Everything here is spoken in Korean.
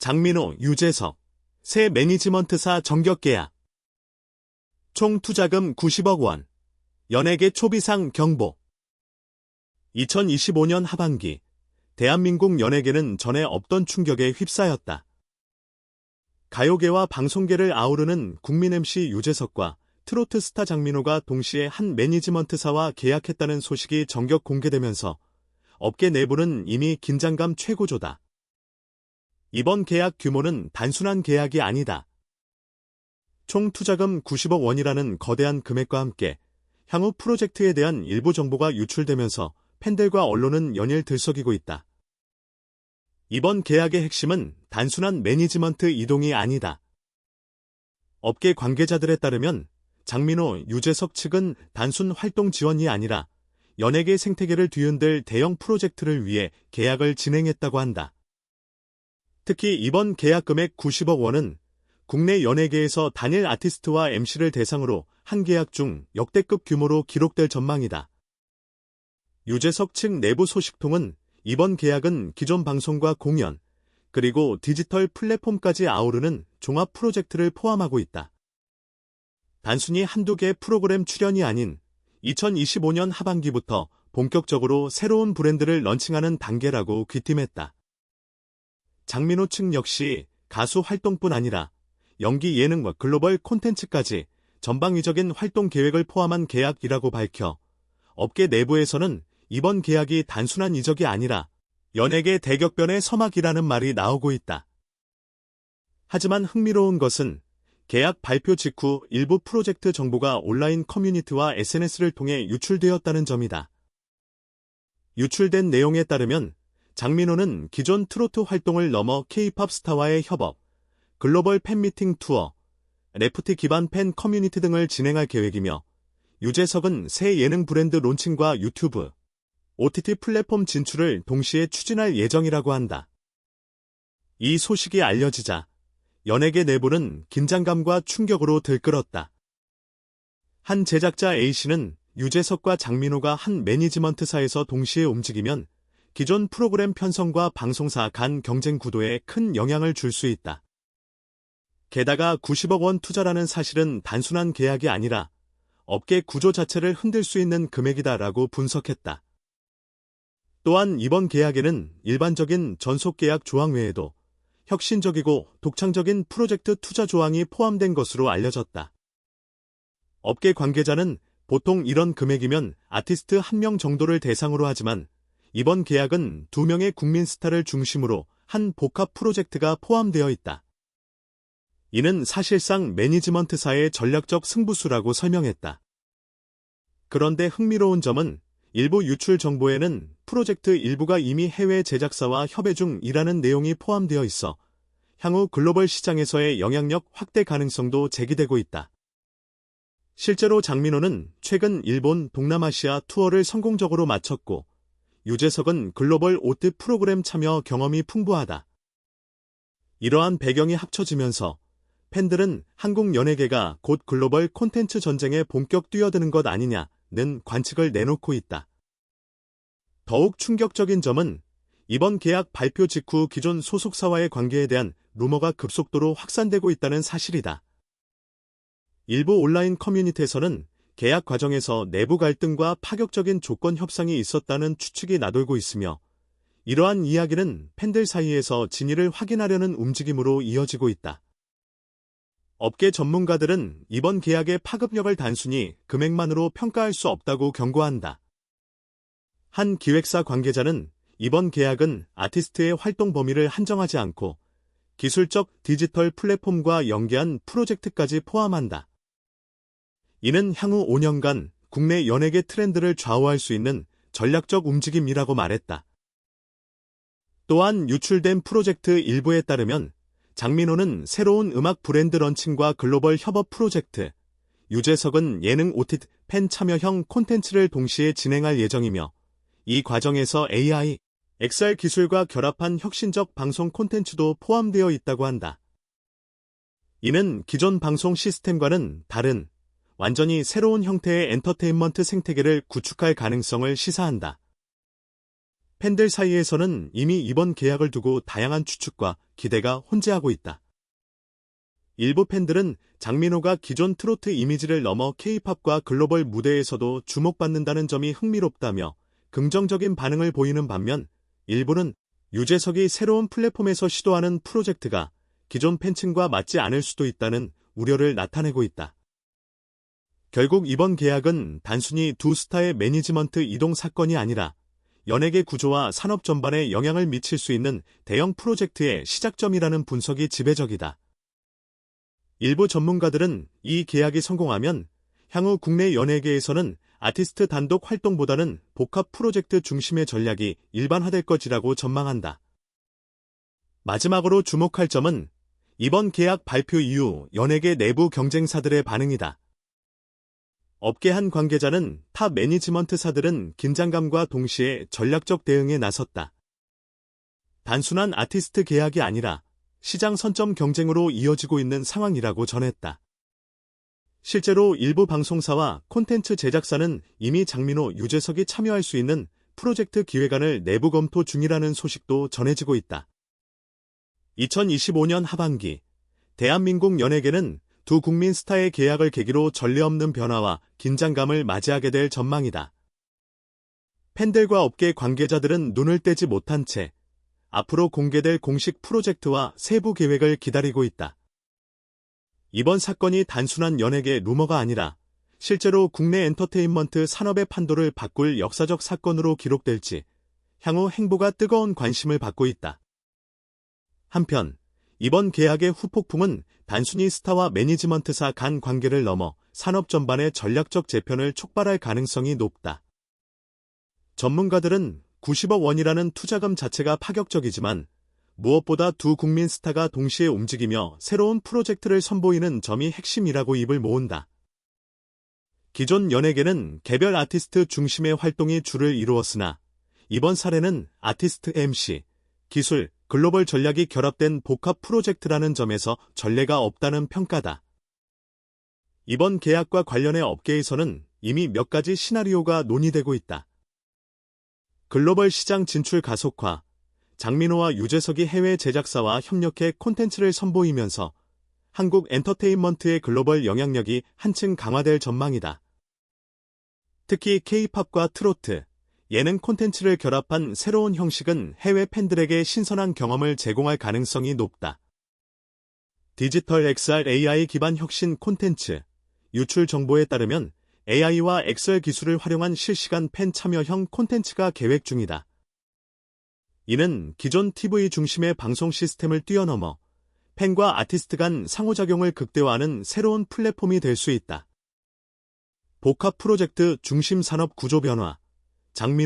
장민호, 유재석, 새 매니지먼트사 정격 계약. 총 투자금 90억 원. 연예계 초비상 경보. 2025년 하반기, 대한민국 연예계는 전에 없던 충격에 휩싸였다. 가요계와 방송계를 아우르는 국민 MC 유재석과 트로트 스타 장민호가 동시에 한 매니지먼트사와 계약했다는 소식이 전격 공개되면서 업계 내부는 이미 긴장감 최고조다. 이번 계약 규모는 단순한 계약이 아니다. 총 투자금 90억 원이라는 거대한 금액과 함께 향후 프로젝트에 대한 일부 정보가 유출되면서 팬들과 언론은 연일 들썩이고 있다. 이번 계약의 핵심은 단순한 매니지먼트 이동이 아니다. 업계 관계자들에 따르면 장민호, 유재석 측은 단순 활동 지원이 아니라 연예계 생태계를 뒤흔들 대형 프로젝트를 위해 계약을 진행했다고 한다. 특히 이번 계약 금액 90억 원은 국내 연예계에서 단일 아티스트와 MC를 대상으로 한 계약 중 역대급 규모로 기록될 전망이다. 유재석 측 내부 소식통은 이번 계약은 기존 방송과 공연, 그리고 디지털 플랫폼까지 아우르는 종합 프로젝트를 포함하고 있다. 단순히 한두 개의 프로그램 출연이 아닌 2025년 하반기부터 본격적으로 새로운 브랜드를 런칭하는 단계라고 귀띔했다. 장민호 측 역시 가수 활동뿐 아니라 연기 예능과 글로벌 콘텐츠까지 전방위적인 활동 계획을 포함한 계약이라고 밝혀 업계 내부에서는 이번 계약이 단순한 이적이 아니라 연예계 대격변의 서막이라는 말이 나오고 있다. 하지만 흥미로운 것은 계약 발표 직후 일부 프로젝트 정보가 온라인 커뮤니티와 SNS를 통해 유출되었다는 점이다. 유출된 내용에 따르면 장민호는 기존 트로트 활동을 넘어 K-팝 스타와의 협업, 글로벌 팬미팅 투어, NFT 기반 팬 커뮤니티 등을 진행할 계획이며 유재석은 새 예능 브랜드 론칭과 유튜브, OTT 플랫폼 진출을 동시에 추진할 예정이라고 한다. 이 소식이 알려지자 연예계 내부는 긴장감과 충격으로 들끓었다. 한 제작자 A씨는 유재석과 장민호가 한 매니지먼트사에서 동시에 움직이면 기존 프로그램 편성과 방송사 간 경쟁 구도에 큰 영향을 줄 수 있다. 게다가 90억 원 투자라는 사실은 단순한 계약이 아니라 업계 구조 자체를 흔들 수 있는 금액이다라고 분석했다. 또한 이번 계약에는 일반적인 전속계약 조항 외에도 혁신적이고 독창적인 프로젝트 투자 조항이 포함된 것으로 알려졌다. 업계 관계자는 보통 이런 금액이면 아티스트 1명 정도를 대상으로 하지만 이번 계약은 2명의 국민 스타를 중심으로 한 복합 프로젝트가 포함되어 있다. 이는 사실상 매니지먼트사의 전략적 승부수라고 설명했다. 그런데 흥미로운 점은 일부 유출 정보에는 프로젝트 일부가 이미 해외 제작사와 협의 중이라는 내용이 포함되어 있어 향후 글로벌 시장에서의 영향력 확대 가능성도 제기되고 있다. 실제로 장민호는 최근 일본 동남아시아 투어를 성공적으로 마쳤고 유재석은 글로벌 OT 프로그램 참여 경험이 풍부하다. 이러한 배경이 합쳐지면서 팬들은 한국 연예계가 곧 글로벌 콘텐츠 전쟁에 본격 뛰어드는 것 아니냐는 관측을 내놓고 있다. 더욱 충격적인 점은 이번 계약 발표 직후 기존 소속사와의 관계에 대한 루머가 급속도로 확산되고 있다는 사실이다. 일부 온라인 커뮤니티에서는 계약 과정에서 내부 갈등과 파격적인 조건 협상이 있었다는 추측이 나돌고 있으며 이러한 이야기는 팬들 사이에서 진위를 확인하려는 움직임으로 이어지고 있다. 업계 전문가들은 이번 계약의 파급력을 단순히 금액만으로 평가할 수 없다고 경고한다. 한 기획사 관계자는 이번 계약은 아티스트의 활동 범위를 한정하지 않고 기술적 디지털 플랫폼과 연계한 프로젝트까지 포함한다. 이는 향후 5년간 국내 연예계 트렌드를 좌우할 수 있는 전략적 움직임이라고 말했다. 또한 유출된 프로젝트 일부에 따르면 장민호는 새로운 음악 브랜드 런칭과 글로벌 협업 프로젝트, 유재석은 예능 OTT 팬 참여형 콘텐츠를 동시에 진행할 예정이며 이 과정에서 AI, XR 기술과 결합한 혁신적 방송 콘텐츠도 포함되어 있다고 한다. 이는 기존 방송 시스템과는 다른 완전히 새로운 형태의 엔터테인먼트 생태계를 구축할 가능성을 시사한다. 팬들 사이에서는 이미 이번 계약을 두고 다양한 추측과 기대가 혼재하고 있다. 일부 팬들은 장민호가 기존 트로트 이미지를 넘어 K-팝과 글로벌 무대에서도 주목받는다는 점이 흥미롭다며 긍정적인 반응을 보이는 반면, 일부는 유재석이 새로운 플랫폼에서 시도하는 프로젝트가 기존 팬층과 맞지 않을 수도 있다는 우려를 나타내고 있다. 결국 이번 계약은 단순히 두 스타의 매니지먼트 이동 사건이 아니라 연예계 구조와 산업 전반에 영향을 미칠 수 있는 대형 프로젝트의 시작점이라는 분석이 지배적이다. 일부 전문가들은 이 계약이 성공하면 향후 국내 연예계에서는 아티스트 단독 활동보다는 복합 프로젝트 중심의 전략이 일반화될 것이라고 전망한다. 마지막으로 주목할 점은 이번 계약 발표 이후 연예계 내부 경쟁사들의 반응이다. 업계 한 관계자는 타 매니지먼트사들은 긴장감과 동시에 전략적 대응에 나섰다. 단순한 아티스트 계약이 아니라 시장 선점 경쟁으로 이어지고 있는 상황이라고 전했다. 실제로 일부 방송사와 콘텐츠 제작사는 이미 장민호, 유재석이 참여할 수 있는 프로젝트 기획안을 내부 검토 중이라는 소식도 전해지고 있다. 2025년 하반기, 대한민국 연예계는 두 국민 스타의 계약을 계기로 전례 없는 변화와 긴장감을 맞이하게 될 전망이다. 팬들과 업계 관계자들은 눈을 떼지 못한 채 앞으로 공개될 공식 프로젝트와 세부 계획을 기다리고 있다. 이번 사건이 단순한 연예계 루머가 아니라 실제로 국내 엔터테인먼트 산업의 판도를 바꿀 역사적 사건으로 기록될지 향후 행보가 뜨거운 관심을 받고 있다. 한편 이번 계약의 후폭풍은 단순히 스타와 매니지먼트사 간 관계를 넘어 산업 전반의 전략적 재편을 촉발할 가능성이 높다. 전문가들은 90억 원이라는 투자금 자체가 파격적이지만 무엇보다 두 국민 스타가 동시에 움직이며 새로운 프로젝트를 선보이는 점이 핵심이라고 입을 모은다. 기존 연예계는 개별 아티스트 중심의 활동이 주를 이루었으나 이번 사례는 아티스트 MC, 기술, 글로벌 전략이 결합된 복합 프로젝트라는 점에서 전례가 없다는 평가다. 이번 계약과 관련해 업계에서는 이미 몇 가지 시나리오가 논의되고 있다. 글로벌 시장 진출 가속화, 장민호와 유재석이 해외 제작사와 협력해 콘텐츠를 선보이면서 한국 엔터테인먼트의 글로벌 영향력이 한층 강화될 전망이다. 특히 K-팝과 트로트, 예능 콘텐츠를 결합한 새로운 형식은 해외 팬들에게 신선한 경험을 제공할 가능성이 높다. 디지털 XR AI 기반 혁신 콘텐츠, 유출 정보에 따르면 AI와 XR 기술을 활용한 실시간 팬 참여형 콘텐츠가 계획 중이다. 이는 기존 TV 중심의 방송 시스템을 뛰어넘어 팬과 아티스트 간 상호작용을 극대화하는 새로운 플랫폼이 될 수 있다. 복합 프로젝트 중심 산업 구조 변화, 장민호